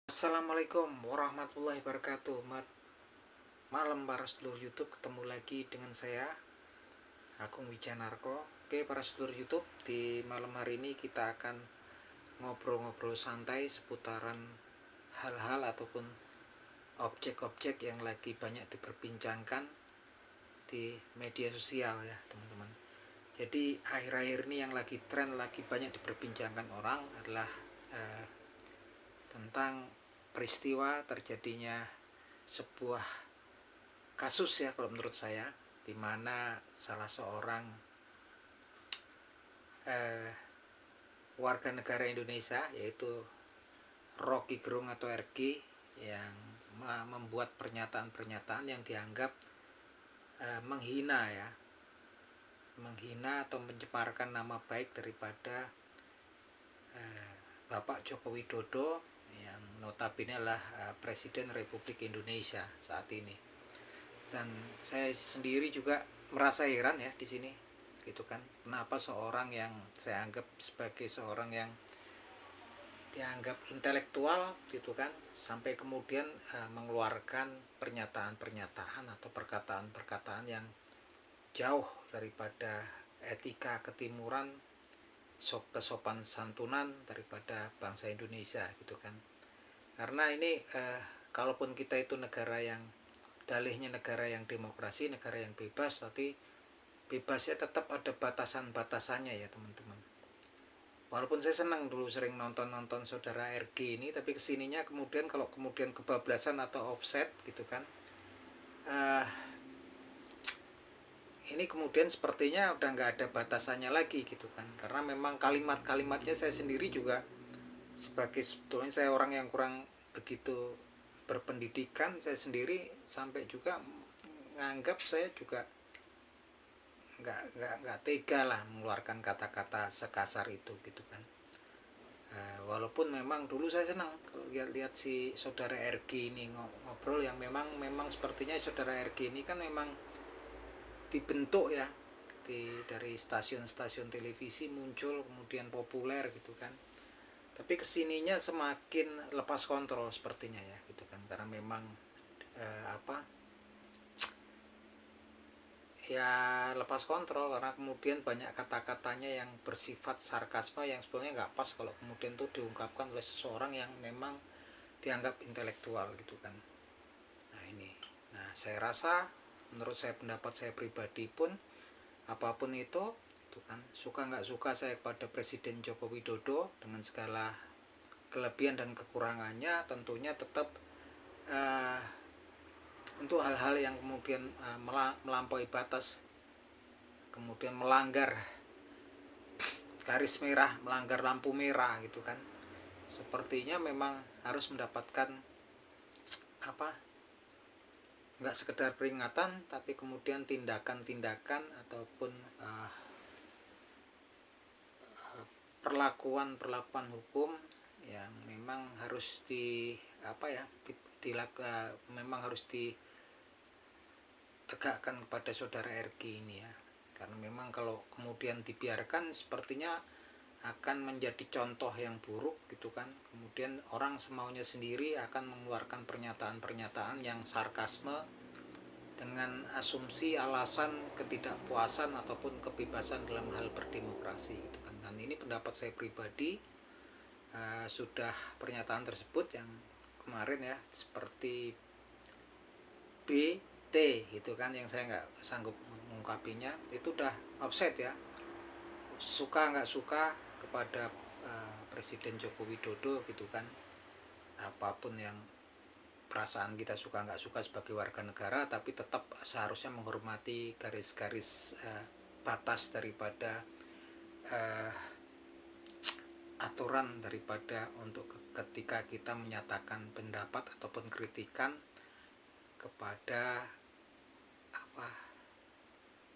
Assalamualaikum warahmatullahi wabarakatuh. Malam para sedulur YouTube, ketemu lagi dengan saya Agung Wijanarko. Oke para sedulur YouTube, di malam hari ini kita akan ngobrol-ngobrol santai seputaran hal-hal ataupun objek-objek yang lagi banyak diperbincangkan di media sosial ya teman-teman. Jadi akhir-akhir ini yang lagi tren, lagi banyak diperbincangkan orang adalah tentang peristiwa terjadinya sebuah kasus ya kalau menurut saya, di mana salah seorang warga negara Indonesia yaitu Rocky Gerung atau RG yang membuat pernyataan-pernyataan yang dianggap menghina atau mencemarkan nama baik daripada Bapak Joko Widodo yang notabene adalah Presiden Republik Indonesia saat ini. Dan saya sendiri juga merasa heran ya di sini, gitu kan. Kenapa seorang yang saya anggap sebagai seorang yang dianggap intelektual, gitu kan, sampai kemudian mengeluarkan pernyataan-pernyataan atau perkataan-perkataan yang jauh daripada etika ketimuran, kesopan santunan daripada bangsa Indonesia, gitu kan. Karena ini kalaupun kita itu negara yang dalihnya negara yang demokrasi, negara yang bebas, tapi bebasnya tetap ada batasan-batasannya ya teman-teman. Walaupun saya senang dulu sering nonton saudara RG ini, tapi kesininya kemudian kalau kemudian kebablasan atau offset gitu kan, ini kemudian sepertinya udah nggak ada batasannya lagi gitu kan. Karena memang kalimat-kalimatnya saya sendiri juga sebagai, sebetulnya saya orang yang kurang begitu berpendidikan, saya sendiri sampai juga nganggap saya juga nggak tega lah mengeluarkan kata-kata sekasar itu gitu kan. Walaupun memang dulu saya senang kalau lihat si saudara RG ini ngobrol, yang memang sepertinya saudara RG ini kan memang dibentuk ya dari stasiun-stasiun televisi, muncul kemudian populer gitu kan. Tapi kesininya semakin lepas kontrol sepertinya ya gitu kan, karena memang ya lepas kontrol, karena kemudian banyak kata-katanya yang bersifat sarkasme yang sebetulnya nggak pas kalau kemudian tuh diungkapkan oleh seseorang yang memang dianggap intelektual gitu kan. Nah saya rasa, menurut saya, pendapat saya pribadi pun, apapun itu kan, suka nggak suka saya kepada Presiden Joko Widodo dengan segala kelebihan dan kekurangannya, tentunya tetap untuk hal-hal yang kemudian melampaui batas, kemudian melanggar garis merah, melanggar lampu merah gitu kan, sepertinya memang harus mendapatkan nggak sekedar peringatan, tapi kemudian tindakan-tindakan ataupun perlakuan hukum yang memang harus memang harus ditegakkan kepada saudara RG ini ya. Karena memang kalau kemudian dibiarkan sepertinya akan menjadi contoh yang buruk gitu kan. Kemudian orang semaunya sendiri akan mengeluarkan pernyataan-pernyataan yang sarkasme dengan asumsi alasan ketidakpuasan ataupun kebebasan dalam hal berdemokrasi gitu kan. Dan ini pendapat saya pribadi. Sudah pernyataan tersebut yang kemarin ya, seperti BT gitu kan, yang saya nggak sanggup mengungkapinya, itu udah offset ya, suka nggak suka kepada Presiden Joko Widodo gitu kan. Apapun yang perasaan kita suka nggak suka sebagai warga negara, tapi tetap seharusnya menghormati garis-garis batas daripada aturan daripada untuk ketika kita menyatakan pendapat ataupun kritikan kepada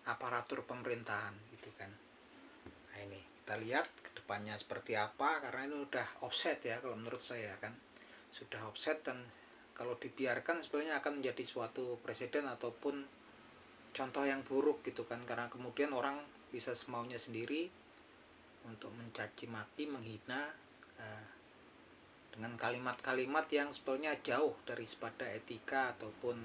aparatur pemerintahan gitu kan. Nah ini kita lihat kedepannya seperti apa, karena ini udah offset ya kalau menurut saya kan, sudah offset. Dan kalau dibiarkan sebenarnya akan menjadi suatu presiden ataupun contoh yang buruk gitu kan, karena kemudian orang bisa semaunya sendiri untuk mencaci maki, menghina dengan kalimat-kalimat yang sebetulnya jauh daripada etika ataupun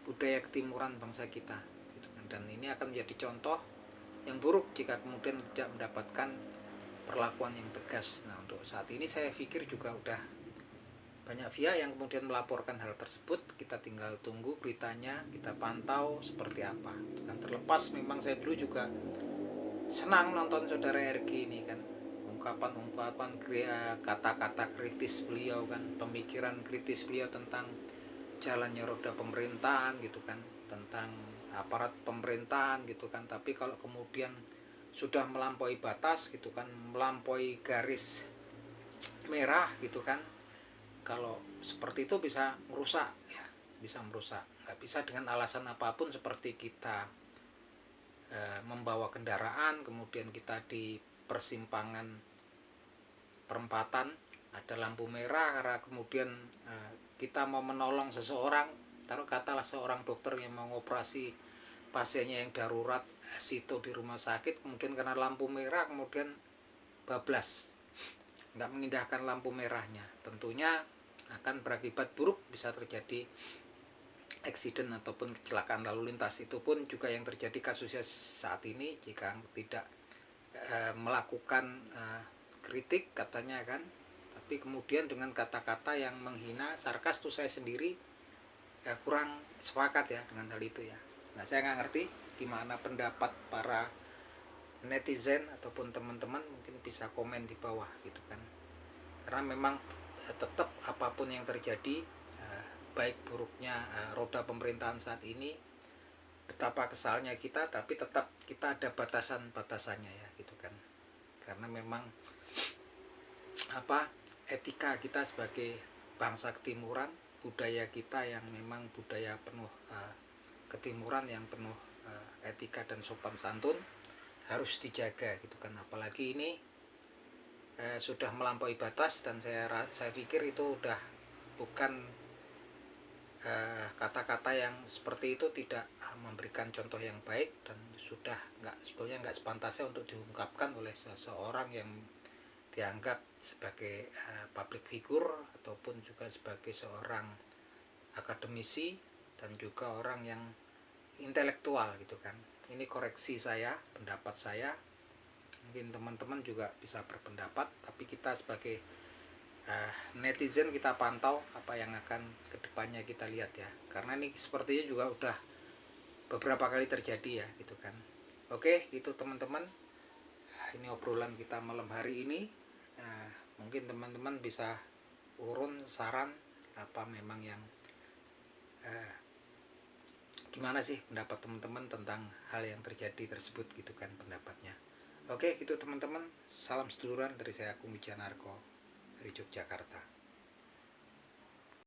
budaya ketimuran bangsa kita gitu kan. Dan ini akan menjadi contoh yang buruk jika kemudian tidak mendapatkan perlakuan yang tegas. Nah, untuk saat ini saya pikir juga udah banyak pihak yang kemudian melaporkan hal tersebut. Kita tinggal tunggu beritanya, kita pantau seperti apa gitu kan. Terlepas memang saya dulu juga senang nonton saudara RG ini kan, ungkapan-ungkapan kata-kata kritis beliau kan, pemikiran kritis beliau tentang jalannya roda pemerintahan gitu kan, tentang aparat pemerintahan gitu kan. Tapi kalau kemudian sudah melampaui batas gitu kan, melampaui garis merah gitu kan, kalau seperti itu bisa merusak ya, bisa merusak. Nggak bisa dengan alasan apapun, seperti kita membawa kendaraan kemudian kita di persimpangan perempatan ada lampu merah, karena kemudian kita mau menolong seseorang, taruh katalah seorang dokter yang mau operasi pasiennya yang darurat situ di rumah sakit, kemudian karena lampu merah kemudian bablas, nggak mengindahkan lampu merahnya, tentunya akan berakibat buruk, bisa terjadi eksiden ataupun kecelakaan lalu lintas. Itu pun juga yang terjadi kasusnya saat ini, jika tidak melakukan kritik katanya kan, tapi kemudian dengan kata-kata yang menghina, sarkas, tuh saya sendiri kurang sepakat ya dengan hal itu ya. Nah, saya nggak ngerti gimana pendapat para netizen ataupun teman-teman, mungkin bisa komen di bawah gitu kan, karena memang tetap apapun yang terjadi, baik buruknya roda pemerintahan saat ini, betapa kesalnya kita, tapi tetap kita ada batasan-batasannya ya gitu kan, karena memang etika kita sebagai bangsa ketimuran, budaya kita yang memang budaya penuh ketimuran, yang penuh etika dan sopan santun, harus dijaga gitu kan. Apalagi ini sudah melampaui batas, dan saya pikir itu udah bukan kata-kata yang seperti itu, tidak memberikan contoh yang baik, dan sudah sebetulnya nggak sepantasnya untuk diungkapkan oleh seseorang yang dianggap sebagai public figure ataupun juga sebagai seorang akademisi dan juga orang yang intelektual gitu kan. Ini koreksi saya, pendapat saya. Mungkin teman-teman juga bisa berpendapat, tapi kita sebagai netizen kita pantau apa yang akan kedepannya kita lihat ya, karena ini sepertinya juga udah beberapa kali terjadi ya gitu kan. Oke, itu teman-teman, ini obrolan kita malam hari ini. Mungkin teman-teman bisa urun saran apa memang yang gimana sih pendapat teman-teman tentang hal yang terjadi tersebut gitu kan, pendapatnya. Oke, gitu teman-teman, salam seduluran dari saya, Kung Wijanarko dari Yogyakarta.